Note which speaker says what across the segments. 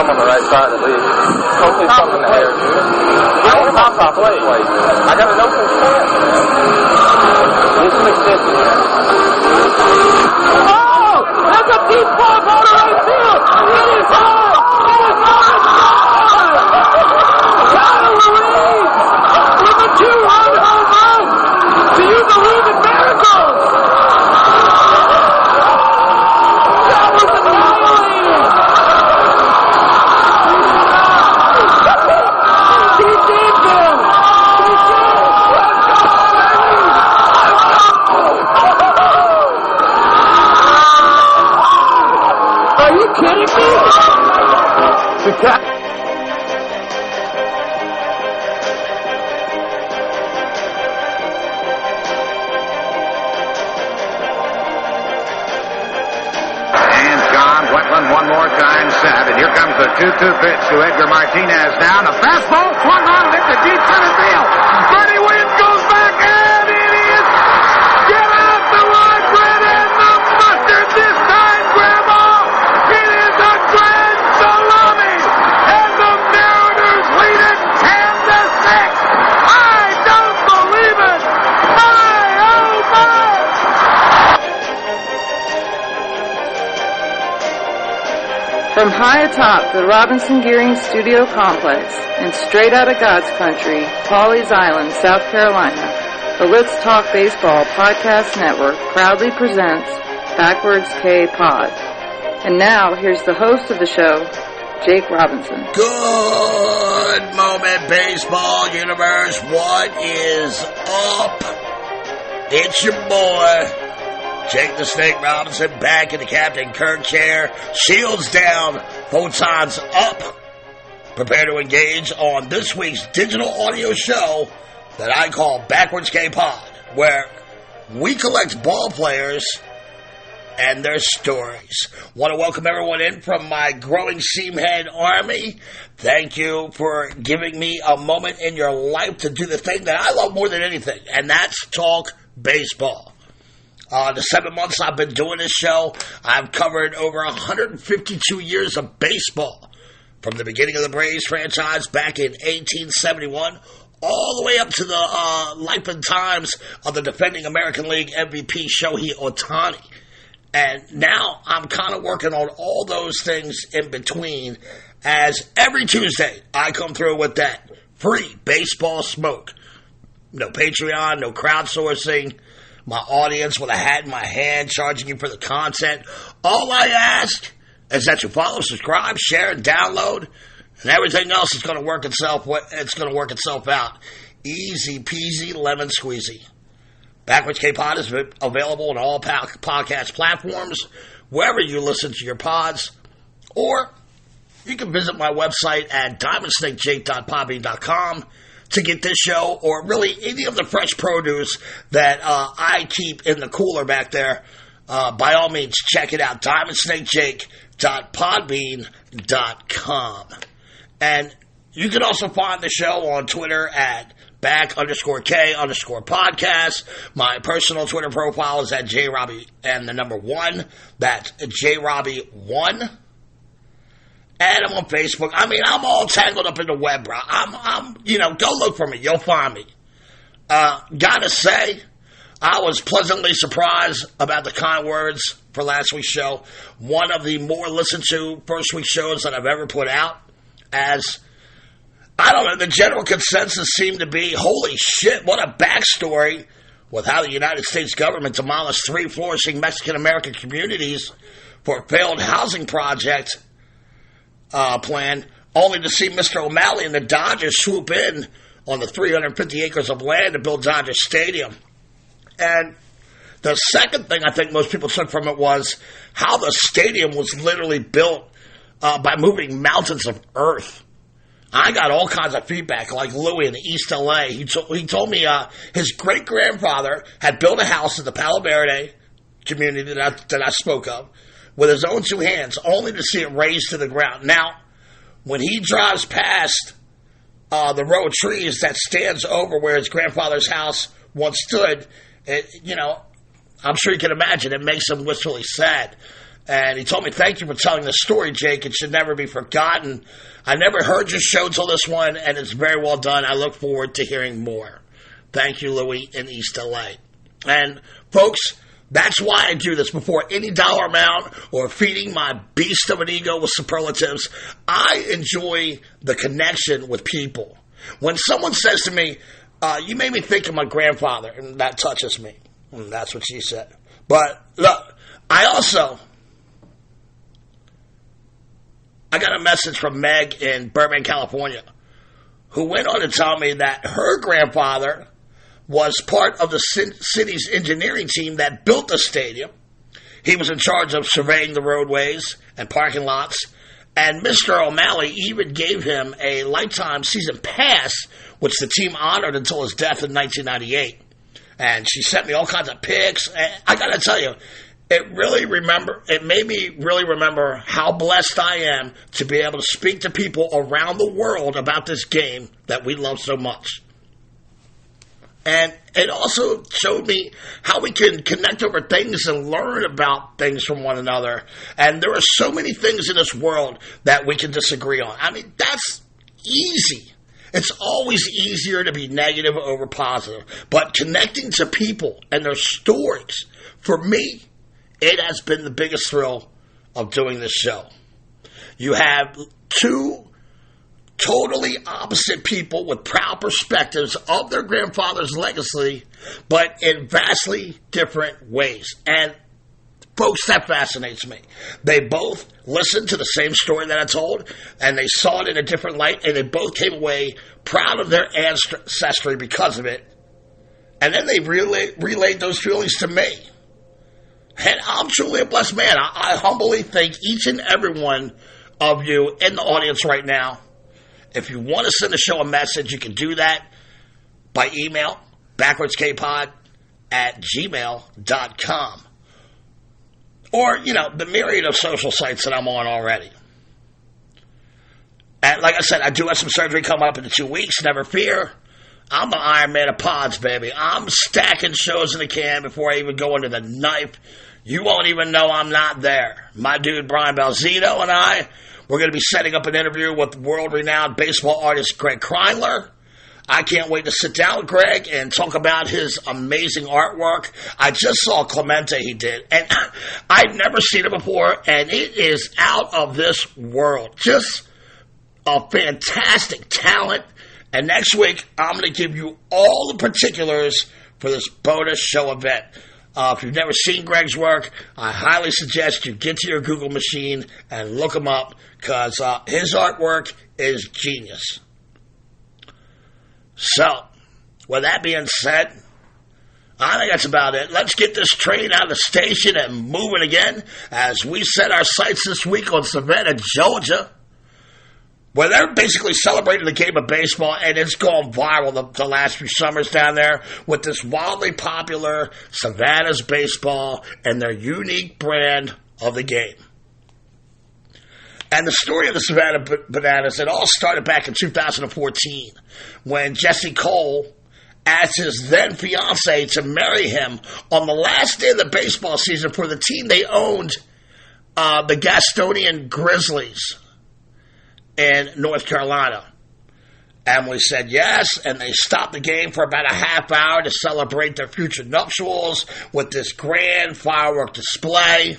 Speaker 1: some on the right side at least. Hopefully some in the air. I want top plate. I got an open stance. This is extension. Oh! That's a deep ball going to right field! It is home! It is home! Tyler Louise with a 2-run home run! Do you believe in miracles? That was annihilated! He did, Bill! He did! Are you kidding me? The cat.
Speaker 2: One more time set, and here comes the 2-2 pitch to Edgar Martinez now. The fastball swung on and hit the deep center field. Bernie Williams goes back, and it is get out the wide bread and the mustard this time, Grandma. It is a grand salami, and the Mariners lead it 10-6. I don't believe it. My, oh my.
Speaker 3: From high atop the Robinson Gearing Studio Complex and straight out of God's country, Pawleys Island, South Carolina, the Let's Talk Baseball Podcast Network proudly presents Backwards K Pod. And now, here's the host of the show, Jake Robinson.
Speaker 4: Good moment, baseball universe. What is up? It's your boy, Jake the Snake Robinson, back in the Captain Kirk chair, shields down, photons up, prepare to engage on this week's digital audio show that I call Backwards K-Pod, where we collect ball players and their stories. Want to welcome everyone in from my growing seamhead army. Thank you for giving me a moment in your life to do the thing that I love more than anything, and that's talk baseball. The 7 months I've been doing this show, I've covered over 152 years of baseball. From the beginning of the Braves franchise back in 1871, all the way up to the life and times of the defending American League MVP Shohei Ohtani. And now I'm kind of working on all those things in between, as every Tuesday I come through with that free baseball smoke. No Patreon, no crowdsourcing. My audience with a hat in my hand, charging you for the content. All I ask is that you follow, subscribe, share, and download, and everything else is going to work itself. It's going to work itself out. Easy peasy, lemon squeezy. Backwards K-Pod is available on all podcast platforms, wherever you listen to your pods, or you can visit my website at diamondsnakejake.podbean.com to get this show, or really any of the fresh produce that I keep in the cooler back there. By all means, check it out, diamondsnakejake.podbean.com. And you can also find the show on Twitter at back_K_podcast. My personal Twitter profile is at JRobbie and the number 1. That's JRobbie1. And I'm on Facebook. I mean, I'm all tangled up in the web, bro. Go look for me. You'll find me. Gotta say, I was pleasantly surprised about the kind words for last week's show. One of the more listened to first week shows that I've ever put out. As, I don't know, the general consensus seemed to be, holy shit, what a backstory with how the United States government demolished 3 flourishing Mexican-American communities for a failed housing project plan, only to see Mr. O'Malley and the Dodgers swoop in on the 350 acres of land to build Dodger Stadium. And the second thing I think most people took from it was how the stadium was literally built by moving mountains of earth. I got all kinds of feedback, like Louie in East LA. He told me his great-grandfather had built a house in the Palo Verde community that I spoke of with his own 2 hands, only to see it razed to the ground. Now, when he drives past the row of trees that stands over where his grandfather's house once stood, I'm sure you can imagine, it makes him wistfully sad. And he told me, thank you for telling the story, Jake. It should never be forgotten. I never heard your show till this one, and it's very well done. I look forward to hearing more. Thank you, Louis, in East LA. And, folks, that's why I do this. Before any dollar amount or feeding my beast of an ego with superlatives, I enjoy the connection with people. When someone says to me, you made me think of my grandfather, and that touches me. And that's what she said. But, look, I got a message from Meg in Burbank, California, who went on to tell me that her grandfather was part of the city's engineering team that built the stadium. He was in charge of surveying the roadways and parking lots, and Mr. O'Malley even gave him a lifetime season pass, which the team honored until his death in 1998. And she sent me all kinds of pics, and I gotta tell you, it made me really remember how blessed I am to be able to speak to people around the world about this game that we love so much. And it also showed me how we can connect over things and learn about things from one another. And there are so many things in this world that we can disagree on. I mean, that's easy. It's always easier to be negative over positive. But connecting to people and their stories, for me, it has been the biggest thrill of doing this show. You have two totally opposite people with proud perspectives of their grandfather's legacy, but in vastly different ways. And, folks, that fascinates me. They both listened to the same story that I told, and they saw it in a different light, and they both came away proud of their ancestry because of it. And then they relayed those feelings to me. And I'm truly a blessed man. I humbly thank each and every one of you in the audience right now. If you want to send the show a message, you can do that by email, backwardskpod@gmail.com. Or, the myriad of social sites that I'm on already. And like I said, I do have some surgery coming up in 2 weeks, never fear. I'm the Iron Man of pods, baby. I'm stacking shows in the can before I even go into the knife. You won't even know I'm not there. My dude Brian Balzino and I, we're going to be setting up an interview with world-renowned baseball artist Greg Kreindler. I can't wait to sit down with Greg and talk about his amazing artwork. I just saw Clemente he did, and I've never seen it before, and it is out of this world. Just a fantastic talent. And next week, I'm going to give you all the particulars for this bonus show event. If you've never seen Greg's work, I highly suggest you get to your Google machine and look him up, because his artwork is genius. So, with that being said, I think that's about it. Let's get this train out of the station and moving again as we set our sights this week on Savannah, Georgia, where they're basically celebrating the game of baseball, and it's gone viral the last few summers down there with this wildly popular Savannah's baseball and their unique brand of the game. And the story of the Savannah Bananas, it all started back in 2014 when Jesse Cole asked his then-fiancée to marry him on the last day of the baseball season for the team they owned, the Gastonian Grizzlies in North Carolina. Emily said yes, and they stopped the game for about a half hour to celebrate their future nuptials with this grand firework display.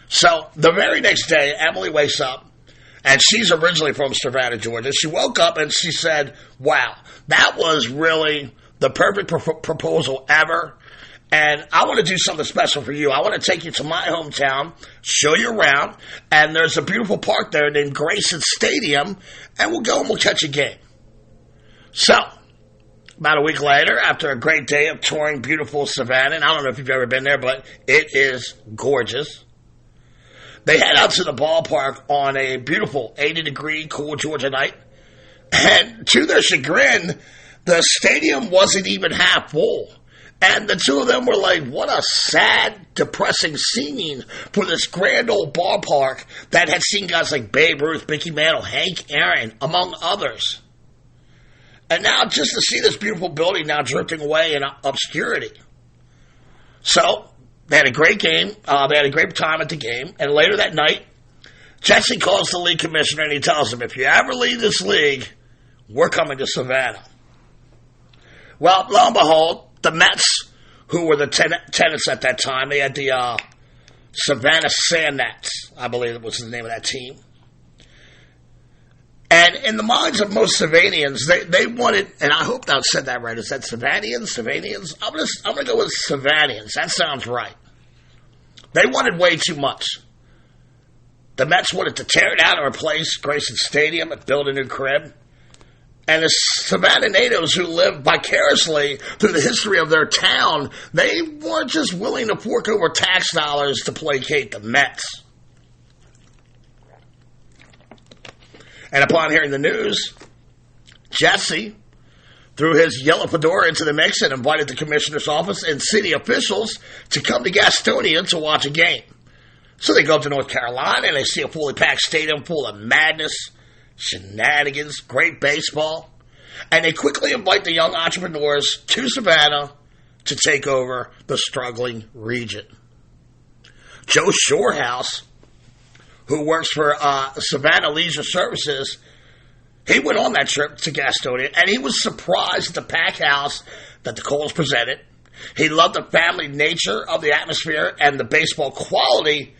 Speaker 4: So the very next day, Emily wakes up, and she's originally from Savannah, Georgia. She woke up and she said, wow, that was really the perfect proposal ever. And I want to do something special for you. I want to take you to my hometown, show you around, and there's a beautiful park there named Grayson Stadium, and we'll go and we'll catch a game. So, about a week later, after a great day of touring beautiful Savannah, and I don't know if you've ever been there, but it is gorgeous, they head out to the ballpark on a beautiful 80-degree cool Georgia night, and to their chagrin, the stadium wasn't even half full. And the two of them were like, what a sad, depressing scene for this grand old ballpark that had seen guys like Babe Ruth, Mickey Mantle, Hank Aaron, among others. And now just to see this beautiful building now drifting away in obscurity. So They had a great game. They had a great time at the game. And later that night, Jesse calls the league commissioner and he tells him, if you ever leave this league, we're coming to Savannah. Well, lo and behold, the Mets, who were the tenants at that time, they had the Savannah Sand Gnats, I believe it was the name of that team. And in the minds of most Savanians, they wanted, and I hope I said that right. Is that Savanians? I'm gonna go with Savanians. That sounds right. They wanted way too much. The Mets wanted to tear it out and replace Grayson Stadium and build a new crib. And the Savannah natives who lived vicariously through the history of their town, they weren't just willing to fork over tax dollars to placate the Mets. And upon hearing the news, Jesse threw his yellow fedora into the mix and invited the commissioner's office and city officials to come to Gastonia to watch a game. So they go up to North Carolina and they see a fully packed stadium full of madness, shenanigans, great baseball. And they quickly invite the young entrepreneurs to Savannah to take over the struggling region. Joe Shorehouse, who works for Savannah Leisure Services, he went on that trip to Gastonia, and he was surprised at the packed house that the Coles presented. He loved the family nature of the atmosphere and the baseball quality.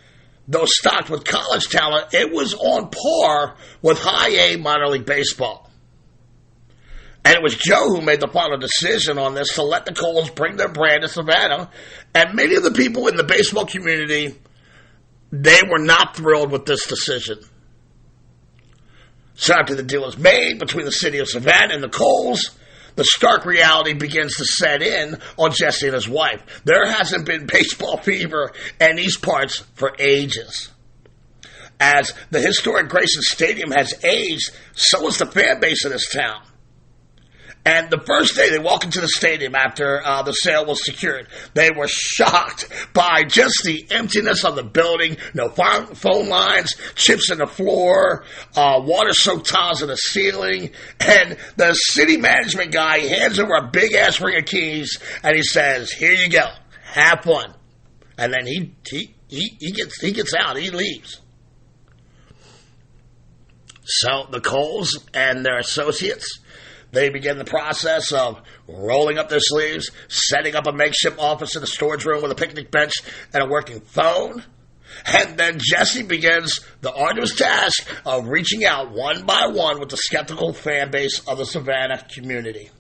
Speaker 4: Though stocked with college talent, it was on par with high-A minor league baseball. And it was Joe who made the final decision on this to let the Coles bring their brand to Savannah. And many of the people in the baseball community, they were not thrilled with this decision. So after the deal is made between the city of Savannah and the Coles, the stark reality begins to set in on Jesse and his wife. There hasn't been baseball fever in these parts for ages. As the historic Grayson Stadium has aged, so has the fan base of this town. And the first day they walk into the stadium after the sale was secured, they were shocked by just the emptiness of the building. No phone lines, chips in the floor, water-soaked tiles in the ceiling. And the city management guy hands over a big-ass ring of keys, and he says, here you go, have fun. And then he gets out, he leaves. So the Coles and their associates, they begin the process of rolling up their sleeves, setting up a makeshift office in a storage room with a picnic bench and a working phone. And then Jesse begins the arduous task of reaching out one by one with the skeptical fan base of the Savannah community.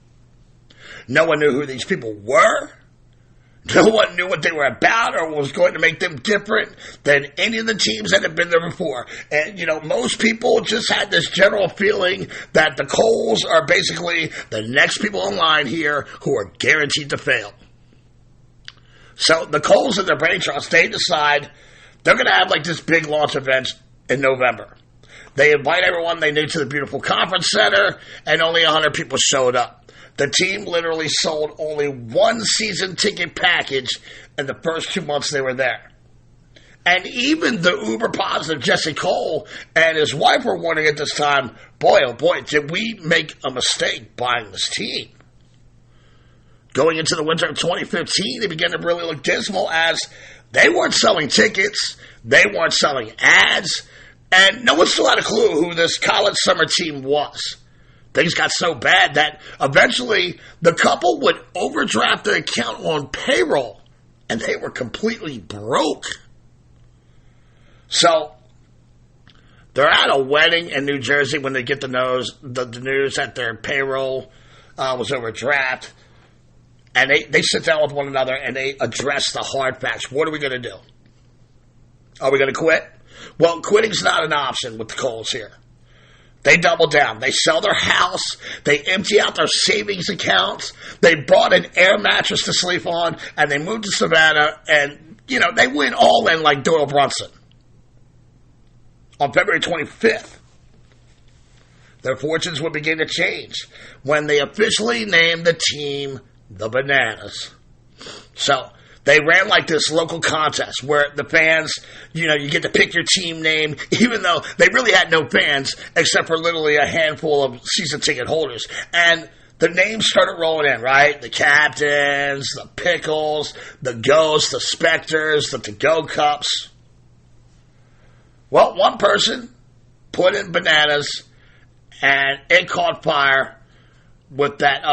Speaker 4: No one knew who these people were. No one knew what they were about or was going to make them different than any of the teams that had been there before. And, most people just had this general feeling that the Coles are basically the next people in line here who are guaranteed to fail. So the Coles and their brain trust, they decide they're going to have like this big launch event in November. They invite everyone they knew to the beautiful conference center, and only 100 people showed up. The team literally sold only one season ticket package in the first 2 months they were there. And even the uber-positive Jesse Cole and his wife were warning at this time, boy, oh boy, did we make a mistake buying this team. Going into the winter of 2015, they began to really look dismal as they weren't selling tickets, they weren't selling ads, and no one still had a clue who this college summer team was. Things got so bad that eventually the couple would overdraft their account on payroll, and they were completely broke. So they're at a wedding in New Jersey when they get the news that their payroll was overdrafted, and they sit down with one another and they address the hard facts. What are we going to do? Are we going to quit? Well, quitting's not an option with the Coles here. They double down. They sell their house. They empty out their savings accounts. They bought an air mattress to sleep on, and they moved to Savannah, and, they went all in like Doyle Brunson. On February 25th, their fortunes would begin to change when they officially named the team the Bananas. So they ran like this local contest where the fans, you get to pick your team name, even though they really had no fans except for literally a handful of season ticket holders. And the names started rolling in, right? The Captains, the Pickles, the Ghosts, the Specters, the To-Go Cups. Well, one person put in Bananas, and it caught fire with that,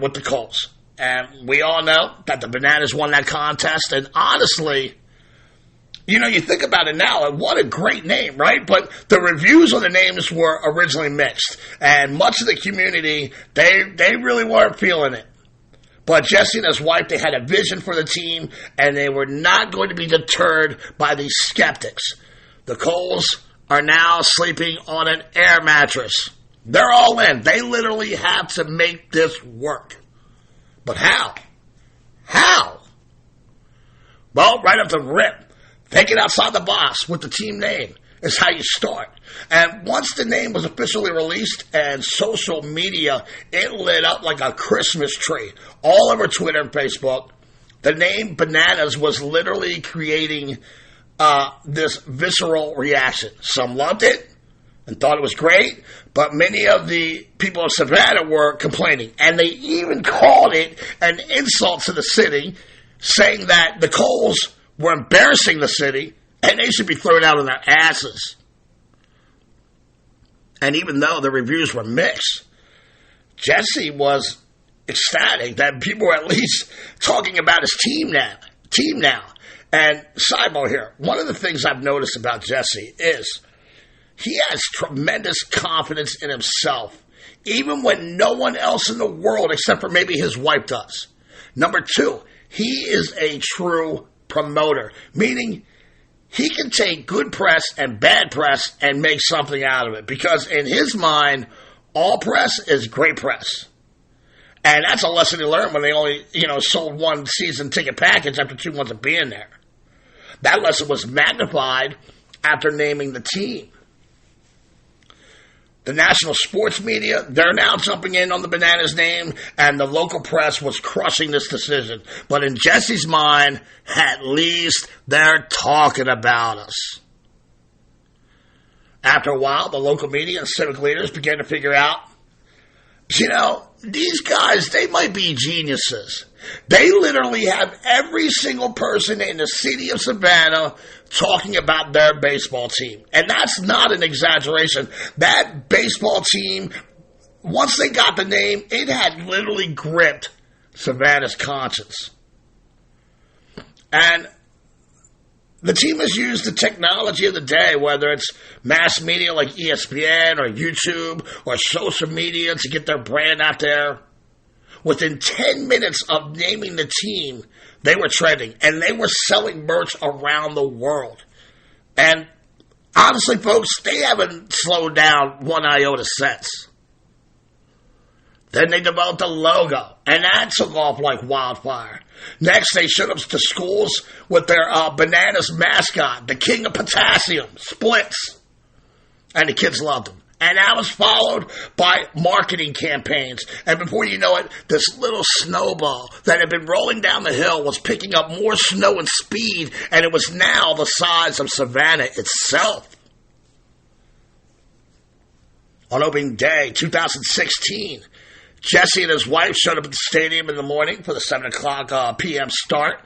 Speaker 4: with the Colts. And we all know that the Bananas won that contest. And honestly, you think about it now, and what a great name, right? But the reviews on the names were originally mixed. And much of the community, they really weren't feeling it. But Jesse and his wife, they had a vision for the team, and they were not going to be deterred by these skeptics. The Coles are now sleeping on an air mattress. They're all in. They literally have to make this work. But how? How? Well, right off the rip, thinking outside the box with the team name is how you start. And once the name was officially released and social media, it lit up like a Christmas tree. All over Twitter and Facebook, the name Bananas was literally creating this visceral reaction. Some loved it and thought it was great, but many of the people of Savannah were complaining, and they even called it an insult to the city, saying that the Coles were embarrassing the city and they should be thrown out on their asses. And even though the reviews were mixed, Jesse was ecstatic that people were at least talking about his team now. And sidebar here, one of the things I've noticed about Jesse is he has tremendous confidence in himself, even when no one else in the world except for maybe his wife does. Number two, he is a true promoter, meaning he can take good press and bad press and make something out of it, because in his mind, all press is great press. And that's a lesson he learned when they only, sold one season ticket package after 2 months of being there. That lesson was magnified after naming the team. The national sports media, they're now jumping in on the Bananas name, and the local press was crushing this decision. But in Jesse's mind, at least they're talking about us. After a while, the local media and civic leaders began to figure out, these guys, they might be geniuses. They literally have every single person in the city of Savannah talking about their baseball team. And that's not an exaggeration. That baseball team, once they got the name, it had literally gripped Savannah's conscience. And the team has used the technology of the day, whether it's mass media like ESPN or YouTube or social media, to get their brand out there. Within 10 minutes of naming the team, they were trending, and they were selling merch around the world. And honestly, folks, they haven't slowed down one iota since. Then they developed a logo, and that took off like wildfire. Next, they showed up to schools with their Bananas mascot, the King of Potassium, Splits. And the kids loved him. And that was followed by marketing campaigns. And before you know it, this little snowball that had been rolling down the hill was picking up more snow and speed, and it was now the size of Savannah itself. On opening day, 2016, Jesse and his wife showed up at the stadium in the morning for the 7 o'clock p.m. start.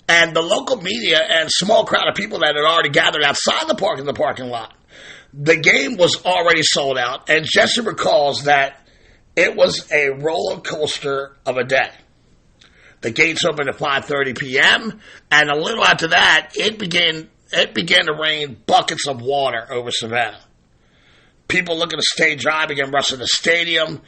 Speaker 4: And the local media and small crowd of people that had already gathered outside the parking lot. The game was already sold out, and Jesse recalls that it was a roller coaster of a day. The gates opened at 5:30 p.m., and a little after that, it began to rain buckets of water over Savannah. People looking to stay dry began rushing the stadium,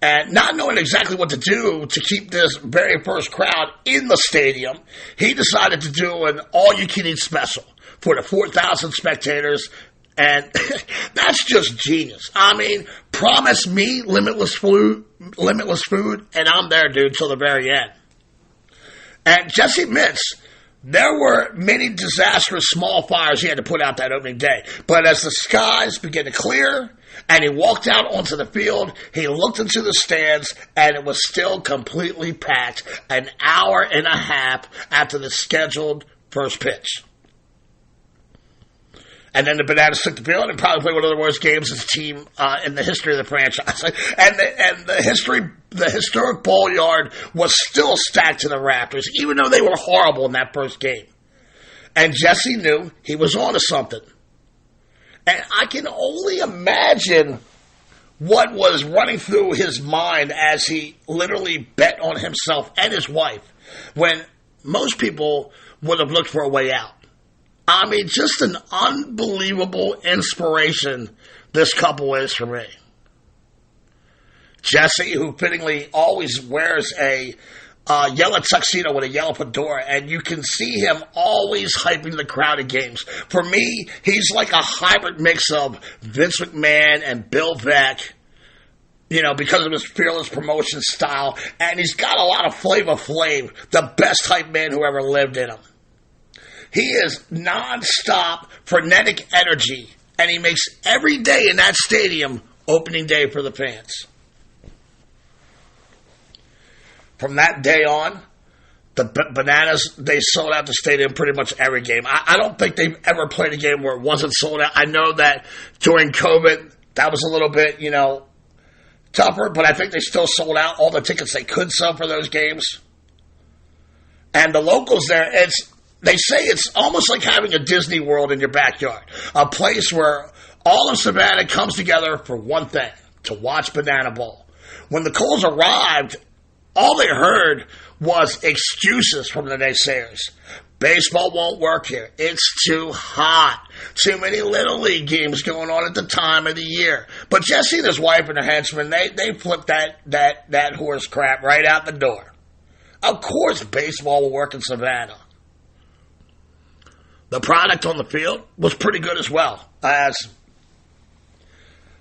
Speaker 4: and not knowing exactly what to do to keep this very first crowd in the stadium, he decided to do an all-you-can-eat special for the 4,000 spectators. And that's just genius. I mean, promise me limitless food, and I'm there, dude, till the very end. And Jesse admits there were many disastrous small fires he had to put out that opening day. But as the skies began to clear and he walked out onto the field, he looked into the stands, and it was still completely packed an hour and a half after the scheduled first pitch. And then the Bananas took the field and probably played one of the worst games as a team in the history of the franchise. And the historic ball yard was still stacked to the Raptors, even though they were horrible in that first game. And Jesse knew he was on to something. And I can only imagine what was running through his mind as he literally bet on himself and his wife when most people would have looked for a way out. I mean, just an unbelievable inspiration this couple is for me. Jesse, who fittingly always wears a yellow tuxedo with a yellow fedora, and you can see him always hyping the crowd at games. For me, he's like a hybrid mix of Vince McMahon and Bill Veeck, because of his fearless promotion style, and he's got a lot of Flavor Flav, the best hype man who ever lived in him. He is non-stop, frenetic energy, and he makes every day in that stadium opening day for the fans. From that day on, the Bananas, they sold out the stadium pretty much every game. I don't think they've ever played a game where it wasn't sold out. I know that during COVID, that was a little bit, tougher, but I think they still sold out all the tickets they could sell for those games. And the locals there, they say it's almost like having a Disney World in your backyard. A place where all of Savannah comes together for one thing, to watch Banana Bowl. When the Coles arrived, all they heard was excuses from the naysayers. Baseball won't work here. It's too hot. Too many Little League games going on at the time of the year. But Jesse and his wife and their henchmen, they flipped that horse crap right out the door. Of course baseball will work in Savannah. The product on the field was pretty good as well. As,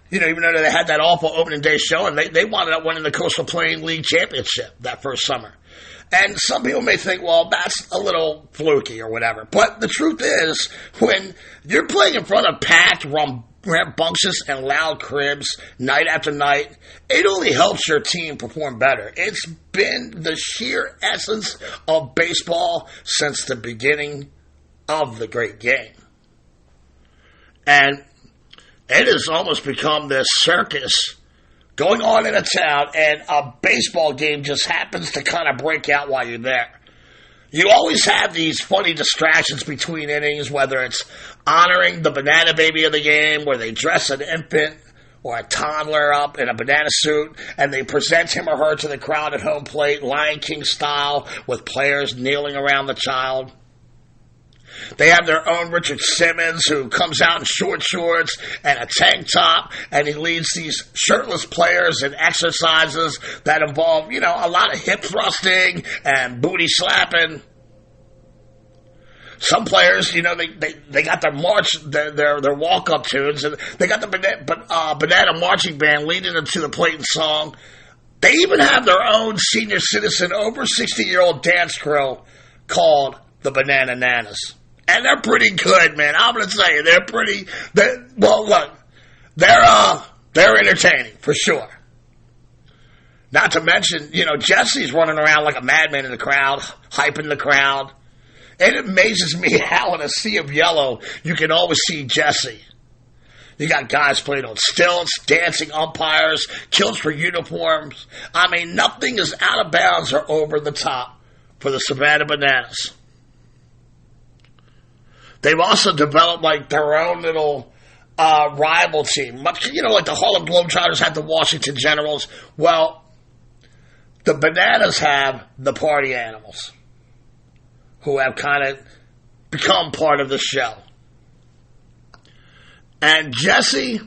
Speaker 4: even though they had that awful opening day show, and they wound up winning the Coastal Plain League Championship that first summer. And some people may think, well, that's a little fluky or whatever. But the truth is, when you're playing in front of packed, rambunctious, and loud cribs night after night, it only helps your team perform better. It's been the sheer essence of baseball since the beginning of the great game. And it has almost become this circus going on in a town, and a baseball game just happens to kind of break out while you're there. You always have these funny distractions between innings, whether it's honoring the banana baby of the game, where they dress an infant or a toddler up in a banana suit, and they present him or her to the crowd at home plate, Lion King style, with players kneeling around the child. They have their own Richard Simmons, who comes out in short shorts and a tank top, and he leads these shirtless players in exercises that involve, a lot of hip thrusting and booty slapping. Some players, they got their march, their walk-up tunes, and they got the Banana Marching Band leading them to the plate and song. They even have their own senior citizen, over 60-year-old dance crew called the Banana Nanas. And they're pretty good, man. I'm going to tell you, they're entertaining, for sure. Not to mention, Jesse's running around like a madman in the crowd, hyping the crowd. It amazes me how in a sea of yellow, you can always see Jesse. You got guys playing on stilts, dancing umpires, kills for uniforms. I mean, nothing is out of bounds or over the top for the Savannah Bananas. They've also developed their own little rival team. Like the Harlem Globetrotters had the Washington Generals. Well, the Bananas have the Party Animals, who have kind of become part of the show. And Jesse,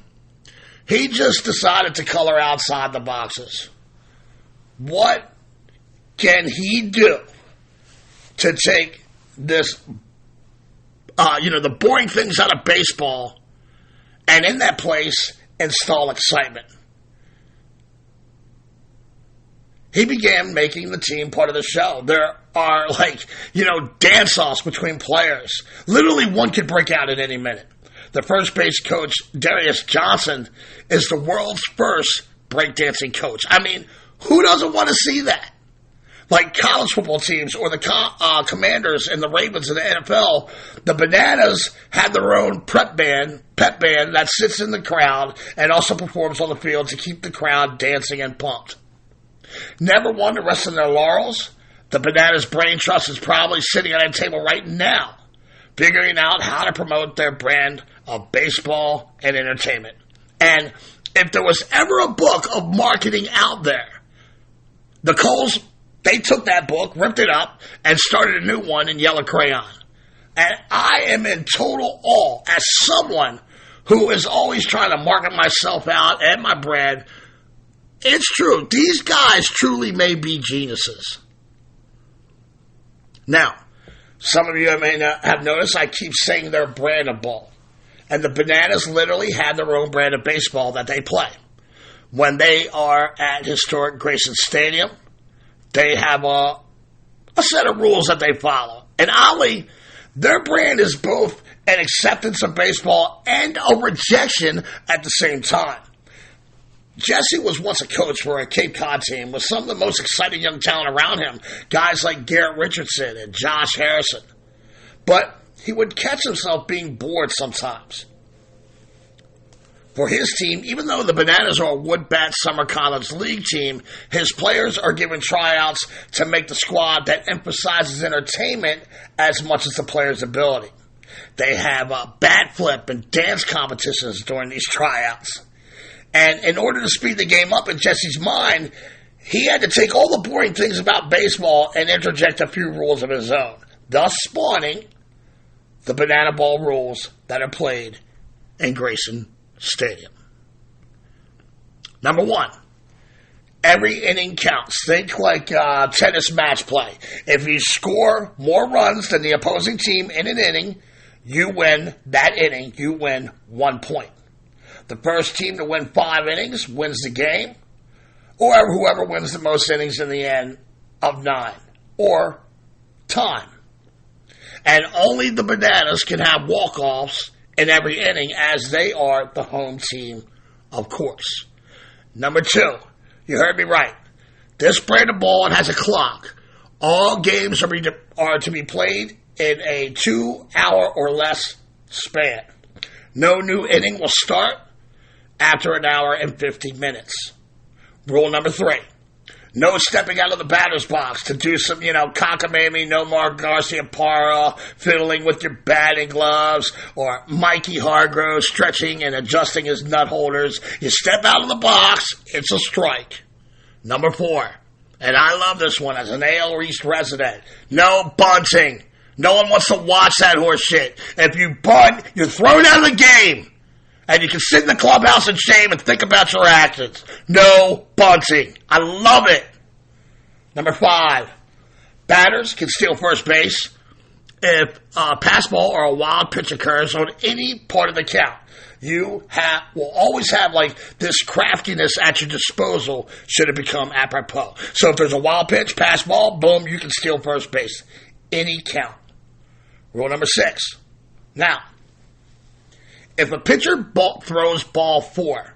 Speaker 4: he just decided to color outside the boxes. What can he do to take this the boring things out of baseball, and in that place, install excitement? He began making the team part of the show. There are, dance-offs between players. Literally, one could break out at any minute. The first base coach, Darius Johnson, is the world's first breakdancing coach. I mean, who doesn't want to see that? like college football teams or the Commanders and the Ravens in the NFL, the Bananas had their own pep band that sits in the crowd and also performs on the field to keep the crowd dancing and pumped. Never one to rest on their laurels, the Bananas Brain Trust is probably sitting at a table right now, figuring out how to promote their brand of baseball and entertainment. And if there was ever a book of marketing out there, the Coles, they took that book, ripped it up, and started a new one in yellow crayon. And I am in total awe as someone who is always trying to market myself out and my brand. It's true. These guys truly may be geniuses. Now, some of you may not have noticed I keep saying their brand of ball. And the Bananas literally have their own brand of baseball that they play. When they are at Historic Grayson Stadium, they have a set of rules that they follow. And oddly, their brand is both an acceptance of baseball and a rejection at the same time. Jesse was once a coach for a Cape Cod team with some of the most exciting young talent around him, guys like Garrett Richardson and Josh Harrison. But he would catch himself being bored sometimes. For his team, even though the Bananas are a Woodbat Summer College League team, his players are given tryouts to make the squad that emphasizes entertainment as much as the player's ability. They have bat flip and dance competitions during these tryouts. And in order to speed the game up in Jesse's mind, he had to take all the boring things about baseball and interject a few rules of his own, thus spawning the banana ball rules that are played in Grayson Stadium. Number 1, every inning counts. Think like tennis match play. If you score more runs than the opposing team in an inning, you win that inning. You win 1 point. The first team to win 5 innings wins the game, or whoever wins the most innings in the end of 9, or time. And only the Bananas can have walk-offs in every inning as they are the home team, of course. Number 2, you heard me right. This brand of ball, it has a clock. All games are to be played in a 2-hour or less span. No new inning will start after an hour and 50 minutes. Rule number 3. No stepping out of the batter's box to do some, cockamamie, Nomar Garcia-Parra, fiddling with your batting gloves, or Mikey Hargrove stretching and adjusting his nut holders. You step out of the box, it's a strike. Number 4, and I love this one as an AL East resident, no bunting. No one wants to watch that horse shit. If you bunt, you're thrown out of the game. And you can sit in the clubhouse in shame and think about your actions. No bunting. I love it. Number 5, batters can steal first base if a pass ball or a wild pitch occurs on any part of the count. You will always have this craftiness at your disposal should it become apropos. So if there's a wild pitch, pass ball, boom, you can steal first base. Any count. Rule number 6. Now, if a pitcher throws ball 4,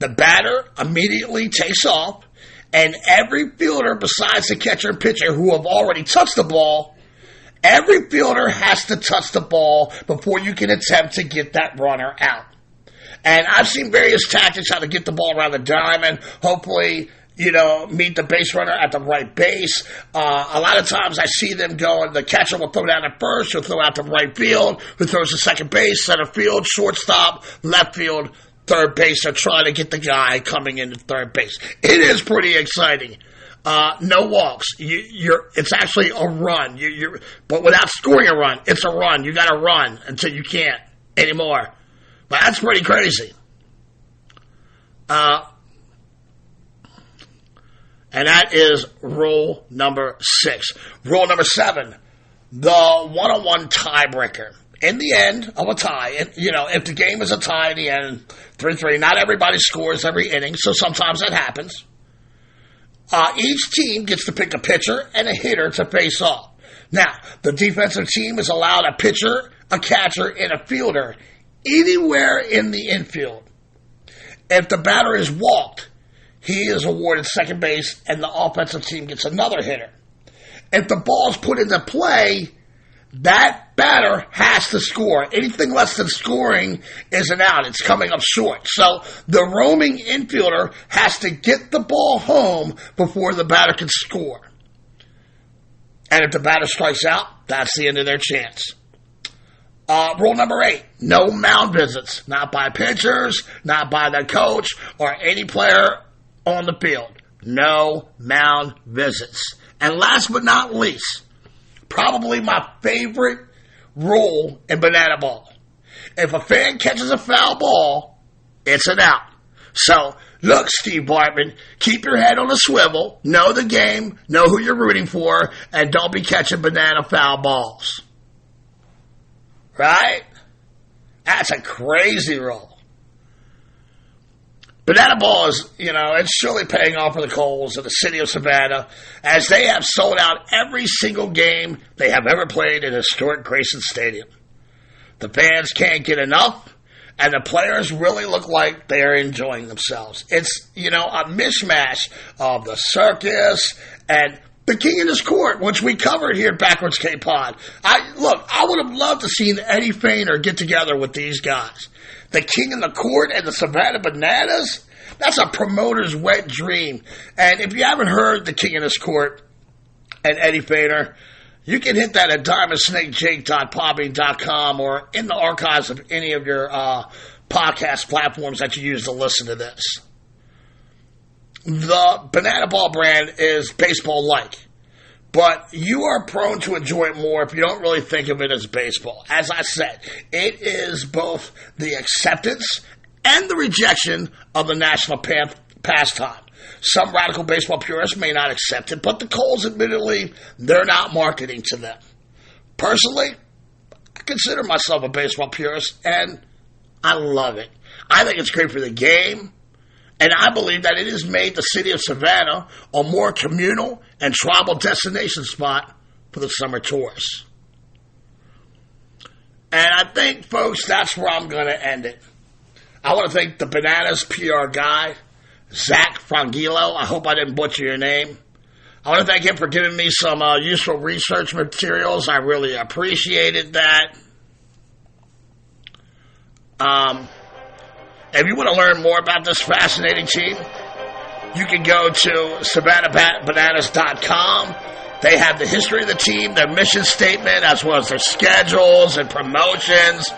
Speaker 4: the batter immediately takes off, and every fielder besides the catcher and pitcher who have already touched the ball, every fielder has to touch the ball before you can attempt to get that runner out. And I've seen various tactics how to get the ball around the diamond, hopefully meet the base runner at the right base. A lot of times I see them going, the catcher will throw down at first, he'll throw out to right field, who throws to second base, center field, shortstop, left field, third base. They're trying to get the guy coming into third base. It is pretty exciting. No walks. It's actually a run. But without scoring a run, it's a run. You got to run until you can't anymore. But that's pretty crazy. And that is rule number 6. Rule number 7, the one-on-one tiebreaker. In the end of a tie, if the game is a tie in the end, 3-3, not everybody scores every inning, so sometimes that happens. Each team gets to pick a pitcher and a hitter to face off. Now, the defensive team is allowed a pitcher, a catcher, and a fielder anywhere in the infield. If the batter is walked, he is awarded second base, and the offensive team gets another hitter. if the ball's put into play, that batter has to score. Anything less than scoring is an out. It's coming up short. So the roaming infielder has to get the ball home before the batter can score. And if the batter strikes out, that's the end of their chance. Rule number 8, no mound visits. Not by pitchers, not by the coach, or any player on the field. No mound visits. And last but not least, probably my favorite rule in banana ball. If a fan catches a foul ball, it's an out. So, look, Steve Bartman, keep your head on a swivel, know the game, know who you're rooting for, and don't be catching banana foul balls. Right? That's a crazy rule. Banana ball is, it's surely paying off for the Coles of the city of Savannah, as they have sold out every single game they have ever played in Historic Grayson Stadium. The fans can't get enough, and the players really look like they are enjoying themselves. It's, a mishmash of the circus and the King in his Court, which we covered here at Backwards K-Pod. I would have loved to see Eddie Feiner get together with these guys. The King in the Court and the Savannah Bananas, that's a promoter's wet dream. And if you haven't heard the King in his Court and Eddie Feiner, you can hit that at diamondsnakejake.podbean.com or in the archives of any of your podcast platforms that you use to listen to this. The Banana Ball brand is baseball-like, but you are prone to enjoy it more if you don't really think of it as baseball. As I said, it is both the acceptance and the rejection of the national pastime. Some radical baseball purists may not accept it, but the Coles, admittedly, they're not marketing to them. Personally, I consider myself a baseball purist, and I love it. I think it's great for the game, and I believe that it has made the city of Savannah a more communal and tribal destination spot for the summer tours. And I think, folks, that's where I'm going to end it. I want to thank the Bananas PR guy, Zach Frangillo. I hope I didn't butcher your name. I want to thank him for giving me some useful research materials. I really appreciated that. If you want to learn more about this fascinating team, you can go to SavannahBananas.com. They have the history of the team, their mission statement, as well as their schedules and promotions,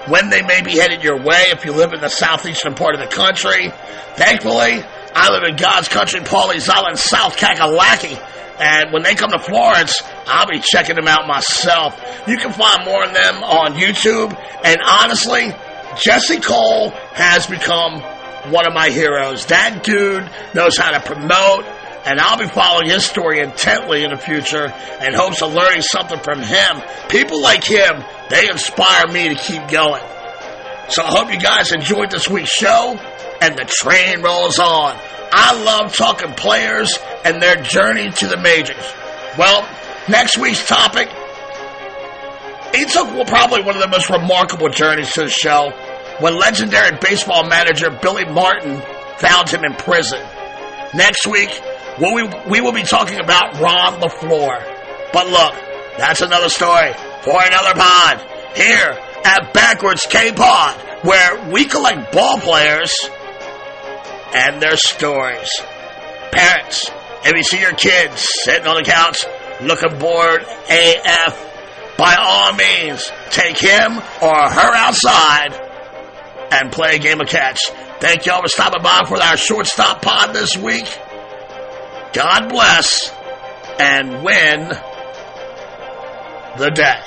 Speaker 4: when they may be headed your way if you live in the southeastern part of the country. Thankfully, I live in God's country, Pawleys Island, South Kakalaki. And when they come to Florence, I'll be checking them out myself. You can find more of them on YouTube. And honestly, Jesse Cole has become one of my heroes. That dude knows how to promote, and I'll be following his story intently in the future in hopes of learning something from him. People like him, they inspire me to keep going. So I hope you guys enjoyed this week's show, and the train rolls on. I love talking players and their journey to the majors. Well, next week's topic, he took probably one of the most remarkable journeys to the show when legendary baseball manager Billy Martin found him in prison. Next week, we will be talking about Ron LaFleur. But look, that's another story for another pod here at Backwards K-Pod, where we collect ball players and their stories. Parents, if you see your kids sitting on the couch looking bored AF, by all means, take him or her outside and play a game of catch. Thank y'all for stopping by for our shortstop pod this week. God bless and win the day.